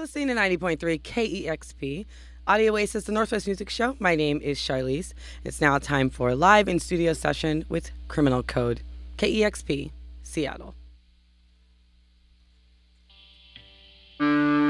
listening to 90.3 KEXP, Audio Oasis, the Northwest Music Show. My name is Sharlese. It's now time for a live in-studio session with Criminal Code. KEXP, Seattle. Falling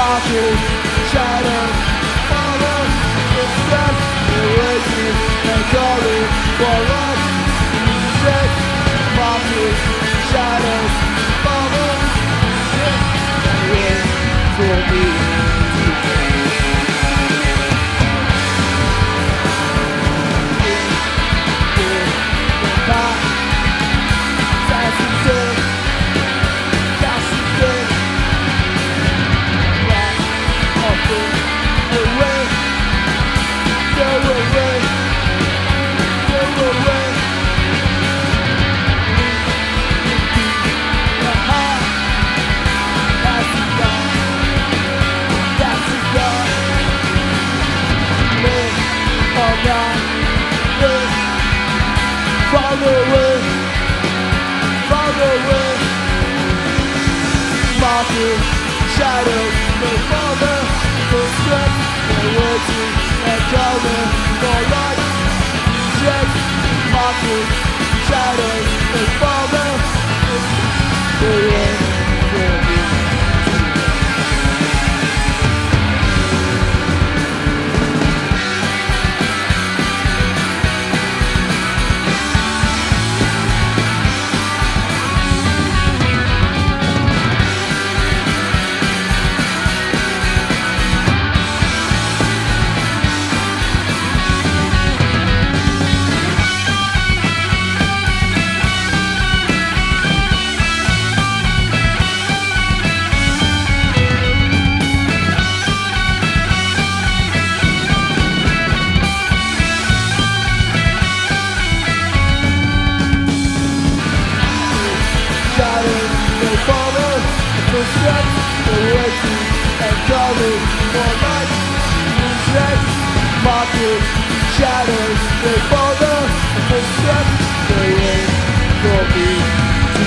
mocking shadows, follow the steps, they're waiting and calling for us. Sex, mocking shadows, follow the steps, they're waiting for me. Shadows, no father, no strength, no waiting and calling for light. Sex, mocking shadows, no father, no waiting for me. Shadows, they follow the footsteps, they wait for me to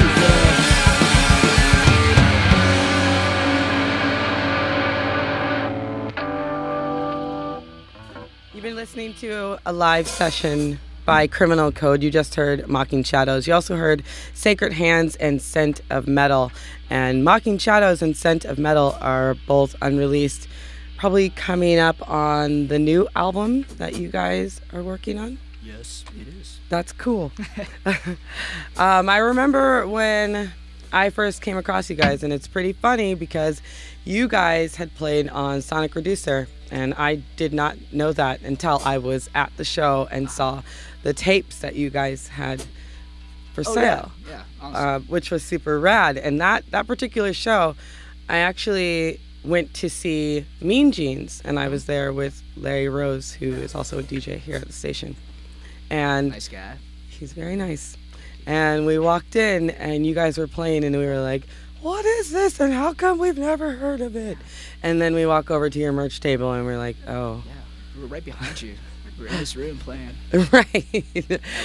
fall. You've been listening to a live session by Criminal Code. You just heard Mocking Shadows. You also heard Sacred Hands and Scent of Metal. And Mocking Shadows and Scent of Metal are both unreleased, probably coming up on the new album that you guys are working on. Yes, it is. That's cool. I remember when I first came across you guys, and it's pretty funny because you guys had played on Sonic Reducer, and I did not know that until I was at the show and saw the tapes that you guys had for sale. Yeah, awesome. Which was super rad. And that particular show, I actually went to see Mean Jeans, and I was there with Larry Rose, who is also a DJ here at the station. And Nice guy. he's very nice. And we walked in, and you guys were playing, and we were like, what is this, and how come we've never heard of it? And then we walk over to your merch table, and we're like, oh. Yeah, we were right behind you. We were in this room playing. Right.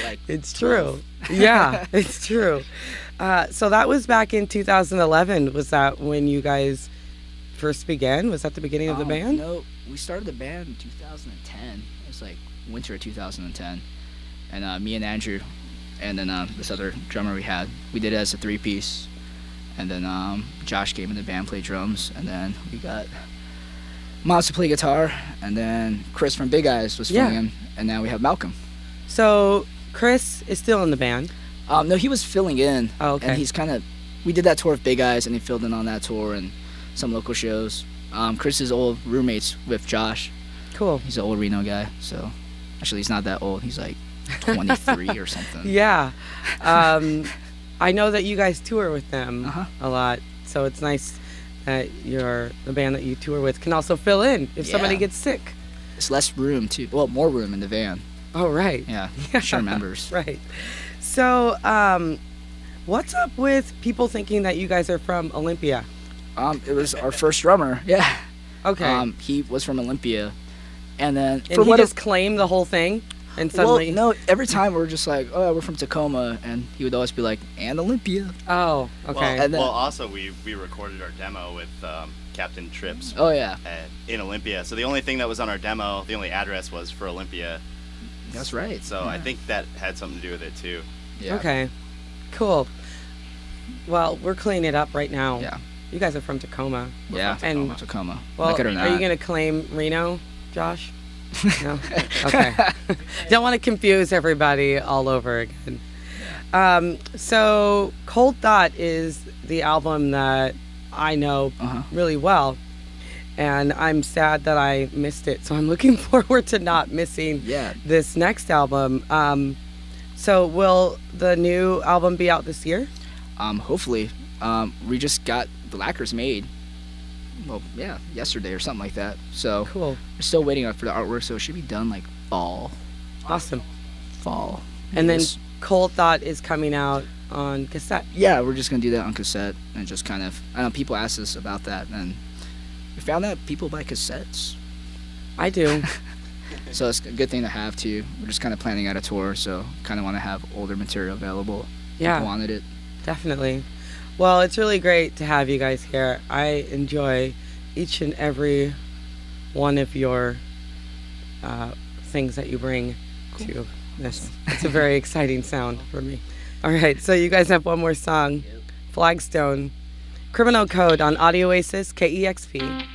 Like It's 12. true. Yeah, it's true. So that was back in 2011. Was that when you guys first began? Was that the beginning of the band? No, we started the band in 2010. It was like winter of 2010. And me and Andrew and then this other drummer we did it as a three-piece. And then Josh came in the band, played drums, and then we got Miles to play guitar, and then Chris from Big Eyes was filling in, and now we have Malcolm. So Chris is still in the band? No, he was filling in. Oh, okay. And he's we did that tour with Big Eyes, and he filled in on that tour and some local shows. Chris is old roommates with Josh. Cool. He's an old Reno guy, so actually he's not that old. He's like 23 or something. Yeah. I know that you guys tour with them a lot, so it's nice that the band that you tour with can also fill in if somebody gets sick. It's less room, too. Well, more room in the van. Oh, right. Yeah, share members. Right. So, what's up with people thinking that you guys are from Olympia? It was our first drummer. Yeah. Okay. He was from Olympia, and then and he just claimed the whole thing, and suddenly. Well, no. Every time we were just like, oh, we're from Tacoma, and he would always be like, and Olympia. Oh, okay. Well, also we recorded our demo with Captain Trips. Oh yeah. In Olympia. So the only thing that was on our demo, the only address was for Olympia. That's right. So yeah. I think that had something to do with it too. Yeah. Okay. Cool. Well, we're cleaning it up right now. Yeah. You guys are from Tacoma. Yeah, And Tacoma. well, Like it or are not. you gonna claim Reno, Josh? No. Okay. Don't want to confuse everybody all over again. So Cold Thought is the album that I know really well, and I'm sad that I missed it. So I'm looking forward to not missing this next album. So will the new album be out this year? Hopefully. We just got the lacquers made. Well, yeah, yesterday or something like that. So Cool. we're still waiting for the artwork, so it should be done like fall. Awesome. Fall. And then Yes. Cold Thought is coming out on cassette. Yeah, we're just gonna do that on cassette and just kind of. I know people asked us about that, and we found that people buy cassettes, I do. so it's a good thing to have too. We're just kind of planning out a tour, so kind of want to have older material available. Yeah. People wanted it. Definitely. Well, it's really great to have you guys here. I enjoy each and every one of your things that you bring to this. It's a very exciting sound for me. All right, so you guys have one more song, Flagstone, Criminal Code on Audio Oasis, KEXP.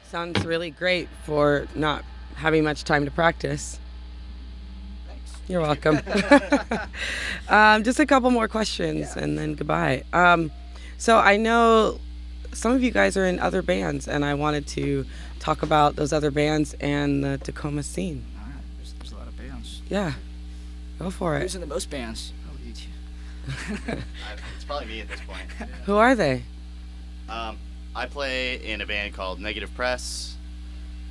Sounds really great for not having much time to practice. Thanks. You're welcome. Just a couple more questions and then goodbye. So I know some of you guys are in other bands, and I wanted to talk about those other bands and the Tacoma scene. All right, there's a lot of bands. Yeah, go for it. Who's in the most bands? Oh, you two. It's probably me at this point. Who are they? I play in a band called Negative Press,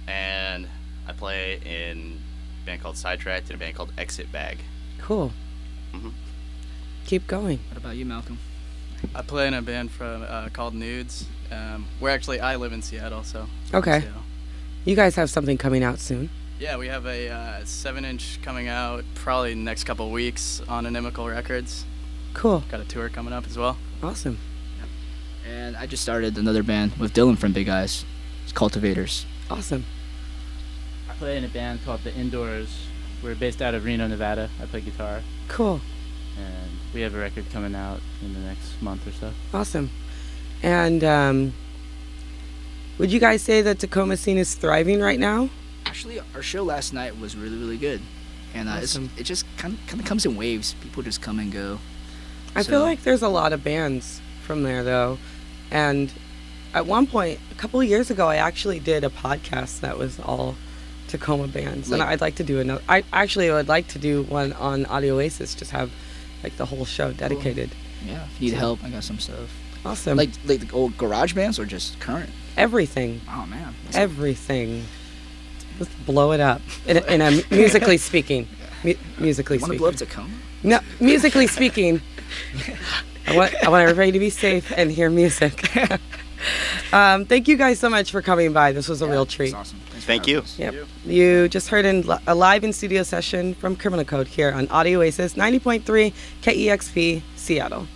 and I play in a band called Sidetracked and a band called Exit Bag. Cool. Mhm. Keep going. What about you, Malcolm? I play in a band from called Nudes. I live in Seattle, so. Okay. Seattle. You guys have something coming out soon. Yeah, we have a 7-inch coming out probably next couple weeks on Inimical Records. Cool. Got a tour coming up as well. Awesome. And I just started another band with Dylan from Big Eyes. It's Cultivators. Awesome. play in a band called The Indoors. We're based out of Reno, Nevada. I play guitar. Cool. And we have a record coming out in the next month or so. Awesome. And would you guys say that Tacoma scene is thriving right now? Actually, our show last night was really, really good. And Awesome. it just kind of comes in waves. People just come and go. I feel like there's a lot of bands from there, though. And at one point, a couple of years ago, I actually did a podcast that was all Tacoma bands. And I'd like to do another. I actually would like to do one on Audio Oasis, just have like the whole show dedicated. Cool. Yeah, if you need help, I got some stuff. Awesome. Like the old garage bands or just current? Everything. Oh, man. Everything. Let's blow it up. In a musically speaking. Musically Want to speaking. blow up Tacoma? No, musically speaking. I want everybody to be safe and hear music. Thank you guys so much for coming by. This was a real treat. That's awesome. Thanks for Thank having you. us. Yep. You just heard a live in studio session from Criminal Code here on Audio Oasis 90.3 KEXP Seattle.